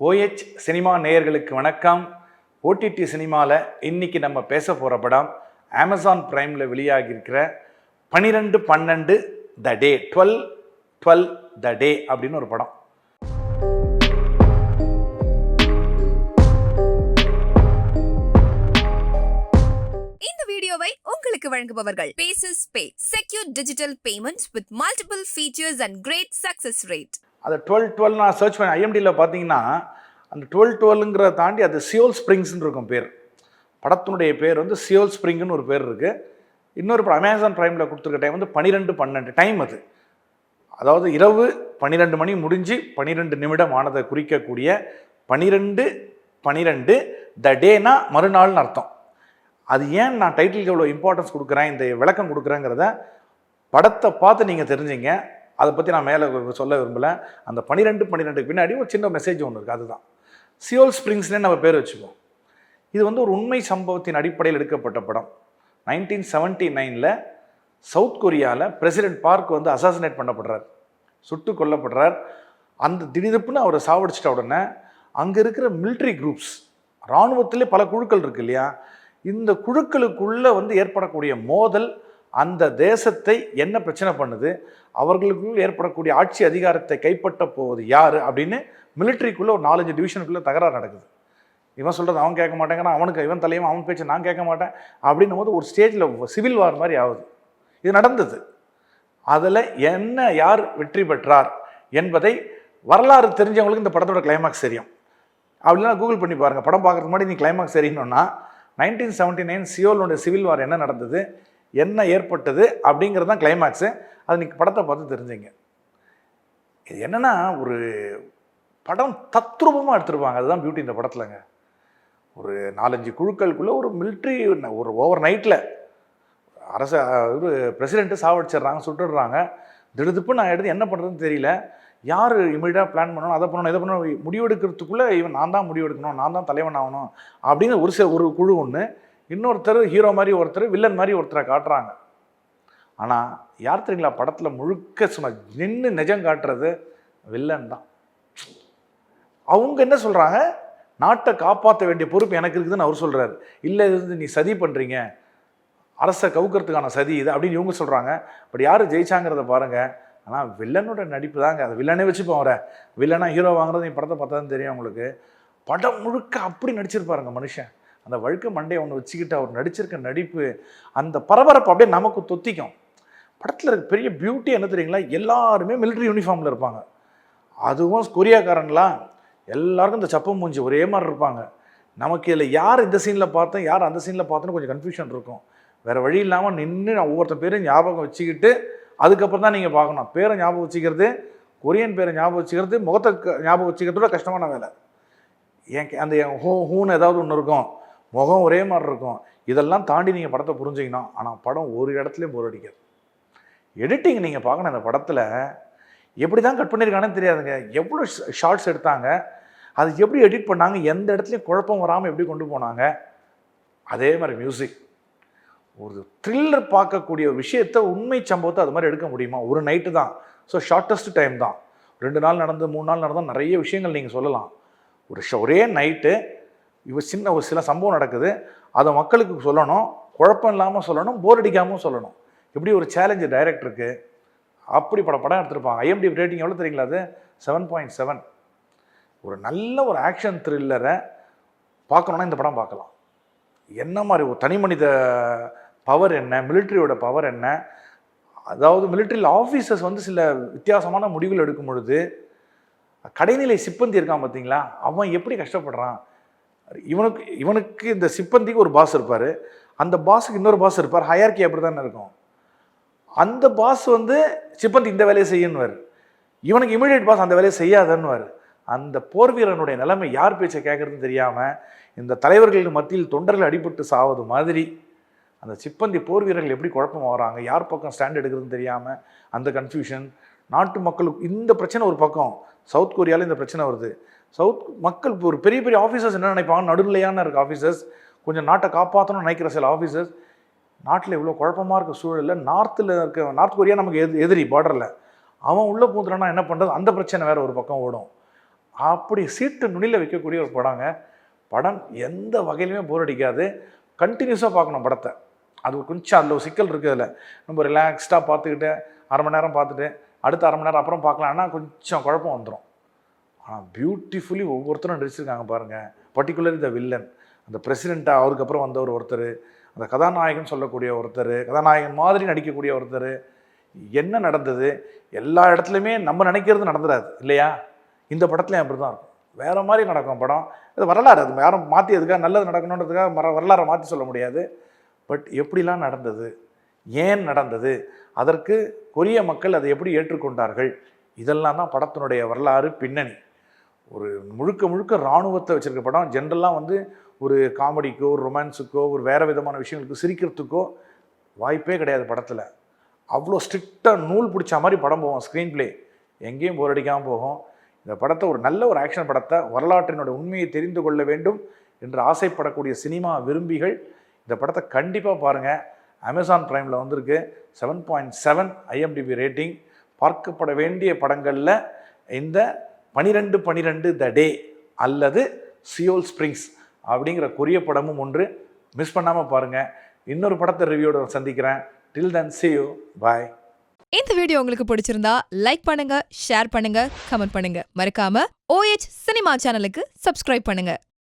OH cinema நேயர்களுக்கு வணக்கம். OTT சினிமாவில் இன்னைக்கு நம்ம பேச போகிற படம் அமேசான் பிரைமில் வெளியாகி இருக்கிற 12-12 த டே 12-12 த டே அப்படின்னு ஒரு படம். இந்த வீடியோவை உங்களுக்கு வழங்குபவர்கள் பேசஸ் பே, secure digital payments with multiple features and great success rate. அதை 12-12 நான் சர்ச் பண்ணி ஐஎம்டியில் பார்த்தீங்கன்னா அந்த 12-12ங்கிறத தாண்டி அது சியோல் ஸ்ப்ரிங்ஸ்ன்னு இருக்கும் பேர். படத்தினுடைய பேர் வந்து சியோல் ஸ்ப்ரிங்னு ஒரு பேர் இருக்குது. இன்னொரு படம் அமேசான் பிரைமில் கொடுத்துருக்க டைம் வந்து 12-12 டைம். அது அதாவது இரவு 12 மணி முடிஞ்சு 12 நிமிடம் ஆனதை குறிக்கக்கூடிய 12-12 த டேனா மறுநாள்னு அர்த்தம். அது ஏன் நான் டைட்டிலுக்கு எவ்வளோ இம்பார்ட்டன்ஸ் கொடுக்குறேன், இந்த விளக்கம் கொடுக்குறேங்கிறத படத்தை பார்த்து நீங்கள் தெரிஞ்சுங்க. அதை பற்றி நான் மேலே சொல்ல விரும்பலை. அந்த 12-12க்கு பின்னாடி ஒரு சின்ன மெசேஜ் ஒன்று இருக்குது. அதுதான் சியோல் ஸ்ப்ரிங்ஸ்னே நம்ம பேர் வச்சுக்குவோம். இது வந்து ஒரு உண்மை சம்பவத்தின் அடிப்படையில் எடுக்கப்பட்ட படம். 1979 சவுத் கொரியாவில் பிரசிடென்ட் பார்க் வந்து அசாசினேட் பண்ணப்படுறார், சுட்டு கொல்லப்படுறார். அந்த திடீர்னு அவரை சாவடிச்சிட்ட உடனே அங்கே இருக்கிற மிலிட்ரி குரூப்ஸ், இராணுவத்திலே பல குழுக்கள் இருக்கு இல்லையா, இந்த குழுக்களுக்குள்ளே வந்து ஏற்படக்கூடிய மோதல் அந்த தேசத்தை என்ன பிரச்சனை பண்ணுது, அவர்களுக்குள் ஏற்படக்கூடிய ஆட்சி அதிகாரத்தை கைப்பற்ற போவது யார் அப்படின்னு மிலிட்ரிக்குள்ளே ஒரு 4-5 டிவிஷனுக்குள்ளே தகராறு நடக்குது. இவன் சொல்கிறது அவன் கேட்க மாட்டேங்கிறான், அவனுக்கு இவன் தலையும் அவன் பேச்சு நான் கேட்க மாட்டேன் அப்படின்னும் போது ஒரு ஸ்டேஜில் சிவில் வார் மாதிரி ஆகுது. இது நடந்தது. அதில் என்ன யார் வெற்றி பெற்றார் என்பதை வரலாறு தெரிஞ்சவங்களுக்கு இந்த படத்தோட கிளைமாக்ஸ் தெரியும். அப்படின்னா கூகுள் பண்ணி பாருங்கள். படம் பார்க்குறதுக்கு முன்னாடி நீ கிளைமாக்ஸ் தெரியணும்னா 1979 சியோலுடைய சிவில் வார் என்ன நடந்தது, என்ன ஏற்பட்டது அப்படிங்கிறது தான் கிளைமாக்ஸு. அது நீங்கள் படத்தை பார்த்து தெரிஞ்சுங்க. இது என்னென்னா ஒரு படம் தத்ரூபமாக எடுத்துருப்பாங்க. அதுதான் பியூட்டி இந்த படத்துலங்க. ஒரு 4-5 குழுக்களுக்குள்ளே ஒரு மிலிட்ரி ஒரு ஓவர் நைட்டில் ஒரு பிரசிடெண்ட்டு சாவடிச்சிடுறாங்க, சுட்டுடுறாங்க. திடுதுப்பு நான் எடுத்து என்ன பண்ணுறதுன்னு தெரியல. யார் இமீடியட்டாக பிளான் பண்ணணும், அதை பண்ணணும், இதை பண்ணணும், முடிவெடுக்கிறதுக்குள்ளே இவன் நான் தான் முடிவெடுக்கணும், நான் தான் தலைவன் ஆகணும் அப்படின்னு ஒரு குழு ஒன்று. இன்னொருத்தர் ஹீரோ மாதிரி ஒருத்தர், வில்லன் மாதிரி ஒருத்தரை காட்டுறாங்க. ஆனால் யார் தெரியுங்களா படத்தில் முழுக்க சும்மா நின்று நிஜம் காட்டுறது வில்லன் தான். அவங்க என்ன சொல்கிறாங்க, நாட்டை காப்பாற்ற வேண்டிய பொறுப்பு எனக்கு இருக்குதுன்னு அவர் சொல்கிறாரு. இல்லை இது வந்து நீ சதி பண்ணுறீங்க, அரசை கவுக்கிறதுக்கான சதி இது அப்படின்னு இவங்க சொல்கிறாங்க. பட் யார் ஜெயிச்சாங்கிறத பாருங்கள். ஆனால் வில்லனோட நடிப்பு தாங்க. அது வில்லனே வச்சுப்போம். அவரை வில்லனா ஹீரோ வாங்குறது நீ படத்தை பார்த்தா தான் தெரியும் உங்களுக்கு. படம் முழுக்க அப்படி நடிச்சிருப்பாருங்க மனுஷன். அந்த வழுக்க மண்டையை ஒன்று வச்சுக்கிட்டு அவர் நடிச்சிருக்க நடிப்பு, அந்த பரபரப்பு அப்படியே நமக்கு தொத்திக்கும். படத்தில் இருக்க பெரிய பியூட்டி என்ன தெரியுங்களா, எல்லாருமே மிலிட்ரி யூனிஃபார்மில் இருப்பாங்க. அதுவும் கொரியாக்காரன்லாம் எல்லாருக்கும் இந்த சப்பம் மூஞ்சி ஒரே மாதிரி இருப்பாங்க. நமக்கு இதில் யார் இந்த சீனில் பார்த்தேன் யார் அந்த சீனில் பார்த்தோன்னு கொஞ்சம் கன்ஃபியூஷன் இருக்கும். வேறு வழி இல்லாமல் நின்று ஒவ்வொருத்தர் பேரும் ஞாபகம் வச்சுக்கிட்டு அதுக்கப்புறம் தான் நீங்கள் பார்க்கணும். பேரை ஞாபகம் வச்சுக்கிறது, கொரியன் பேரை ஞாபகம் வச்சுக்கிறது, முகத்தை ஞாபகம் வச்சுக்கிறதோட கஷ்டமான வேலை. அந்த ஹூன்னு ஏதாவது ஒன்று இருக்கும், முகம் ஒரே மாதிரி இருக்கும். இதெல்லாம் தாண்டி நீங்கள் படத்தை புரிஞ்சிக்கணும். ஆனால் படம் ஒரு இடத்துலையும் போர் அடிக்காது. எடிட்டிங் நீங்கள் பார்க்கணும். இந்த படத்தில் எப்படி தான் கட் பண்ணியிருக்கானே தெரியாதுங்க. எவ்வளோ ஷார்ட்ஸ் எடுத்தாங்க, அது எப்படி எடிட் பண்ணாங்க, எந்த இடத்துலையும் குழப்பம் வராமல் எப்படி கொண்டு போனாங்க. அதே மாதிரி மியூசிக், ஒரு த்ரில்லர் பார்க்கக்கூடிய ஒரு விஷயத்தை, உண்மை சம்பவத்தை அது மாதிரி எடுக்க முடியுமா? ஒரு நைட்டு தான். ஸோ ஷார்ட்டஸ்ட் டைம் தான். 2 நாள் நடந்து 3 நாள் நடந்தால் நிறைய விஷயங்கள் நீங்கள் சொல்லலாம். ஒரே நைட்டு சின்ன ஒரு சில சம்பவம் நடக்குது, அதை மக்களுக்கு சொல்லணும், குழப்பம் இல்லாமல் சொல்லணும், போர் அடிக்காமல் சொல்லணும். இப்படி ஒரு சேலஞ்சு டைரக்டருக்கு. அப்படி படம் எடுத்திருப்பாங்க. ஐஎம்டிபி ரேட்டிங் எவ்வளோ தெரியுங்களா? அது 7.7. ஒரு நல்ல ஒரு ஆக்ஷன் த்ரில்லரை பார்க்கணுன்னா இந்த படம் பார்க்கலாம். என்ன மாதிரி ஒரு தனி மனித பவர் என்ன, மிலிட்ரியோட பவர் என்ன. அதாவது மிலிட்ரியில் ஆஃபீஸர்ஸ் வந்து சில வித்தியாசமான முடிவுகள் எடுக்கும் பொழுது கடைநிலை சிப்பந்தி இருக்கான் பார்த்தீங்களா, அவன் எப்படி கஷ்டப்படுறான். இவனுக்கு இந்த சிப்பந்திக்கு ஒரு பாஸ் இருப்பார், அந்த பாஸுக்கு இன்னொரு பாஸ் இருப்பார். ஹையர்கி அப்படி தானே இருக்கும். அந்த பாஸ் வந்து சிப்பந்தி இந்த வேலையை செய்யணுவார், இவனுக்கு இமீடியட் பாஸ் அந்த வேலையை செய்யாதன்னுவார். அந்த போர் வீரனுடைய நிலைமை யார் பேச்சை கேட்குறதுன்னு தெரியாமல் இந்த தலைவர்களுக்கு மத்தியில் தொண்டர்கள் அடிபட்டு சாவது மாதிரி அந்த சிப்பந்தி போர் வீரர்கள் எப்படி குழப்பம் வராங்க, யார் பக்கம் ஸ்டாண்ட் எடுக்கிறதுன்னு தெரியாமல் அந்த கன்ஃபியூஷன். நாட்டு மக்களுக்கு இந்த பிரச்சனை ஒரு பக்கம், சவுத் கொரியாவில் இந்த பிரச்சனை வருது. சவுத் மக்கள் ஒரு பெரிய பெரிய ஆஃபீஸர்ஸ் என்ன நினைப்பாங்க, நடுநிலையான இருக்க ஆஃபீஸர்ஸ், கொஞ்சம் நாட்டை காப்பாற்றணும்னு நினைக்கிற சில ஆஃபீஸர்ஸ். நாட்டில் இவ்வளோ குழப்பமாக இருக்க சூழலில் நார்த் கொரியா நமக்கு எதிரி பார்டரில், அவன் உள்ளே பூந்துறான்னா என்ன பண்ணுறது, அந்த பிரச்சனை வேறு ஒரு பக்கம் ஓடும். அப்படி சீட்டு நுனியில் வைக்கக்கூடிய ஒரு படங்க. படம் எந்த வகையிலுமே போர் அடிக்காது. கண்டினியூஸாக பார்க்கணும் படத்தை. அது கொஞ்சம் அதில் ஒரு சிக்கல் இருக்குது. அதில் நம்ம ரிலாக்ஸ்டாக பார்த்துக்கிட்டு அரை மணி நேரம் பார்த்துட்டு அடுத்த அரை மணி நேரம் அப்புறம் பார்க்கலான்னா கொஞ்சம் குழப்பம் வந்துடும். ஆனால் பியூட்டிஃபுல்லி ஒவ்வொருத்தரும் நடிச்சிருக்காங்க பாருங்கள். பர்டிகுலர் த வில்லன், அந்த பிரசிடெண்ட்டாக அவருக்கு அப்புறம் வந்தவர் ஒருத்தர், அந்த கதாநாயகன் சொல்லக்கூடிய ஒருத்தர், கதாநாயகன் மாதிரி நடிக்கக்கூடிய ஒருத்தர். என்ன நடந்தது எல்லா இடத்துலையுமே நம்ம நினைக்கிறது நடந்துடாது இல்லையா? இந்த படத்துலையும் அப்படி தான் இருக்கும். வேறு மாதிரி நடக்கும் படம். இது வரலாறு. அது யாரும் மாற்றி எதுக்காக நல்லது நடக்கணுன்றதுக்காக வரலாறை மாற்றி சொல்ல முடியாது. பட் எப்படிலாம் நடந்தது, ஏன் நடந்தது, அதற்கு கொரிய மக்கள் அதை எப்படி ஏற்றுக்கொண்டார்கள், இதெல்லாம் தான் படத்தினுடைய வரலாறு பின்னணி. ஒரு முழுக்க முழுக்க இராணுவத்தை வச்சுருக்க படம். ஜென்ரலாக வந்து ஒரு காமெடிக்கோ ஒரு ரொமான்ஸுக்கோ ஒரு வேறு விதமான விஷயங்களுக்கு சிரிக்கிறதுக்கோ வாய்ப்பே கிடையாது படத்தில். அவ்வளோ ஸ்ட்ரிக்டாக நூல் பிடிச்ச மாதிரி படம் போகும். ஸ்க்ரீன் ப்ளே எங்கேயும் போர் அடிக்காமல் போகும். இந்த படத்தை ஒரு நல்ல ஒரு ஆக்ஷன் படத்தை, வரலாற்றினோட உண்மையை தெரிந்து கொள்ள வேண்டும் என்று ஆசைப்படக்கூடிய சினிமா விரும்பிகள் இந்த படத்தை கண்டிப்பாக பாருங்கள். அமேசான் ப்ரைமில் வந்திருக்கு. 7.7 IMDb ரேட்டிங். பார்க்கப்பட வேண்டிய படங்களில் இந்த 12-12 த டே அல்லது சியோல் ஸ்ப்ரிங்ஸ் அப்படிங்கிற கொரிய படமும் ஒன்று. மிஸ் பண்ணாமல் பாருங்கள். இன்னொரு படத்தை ரிவ்யூவோட சந்திக்கிறேன். டில் தென் see you. Bye. இந்த வீடியோ உங்களுக்கு பிடிச்சிருந்தா லைக் பண்ணுங்க, ஷேர் பண்ணுங்க, கமெண்ட் பண்ணுங்க. மறக்காம OH சினிமா சேனலுக்கு சப்ஸ்கிரைப் பண்ணுங்க.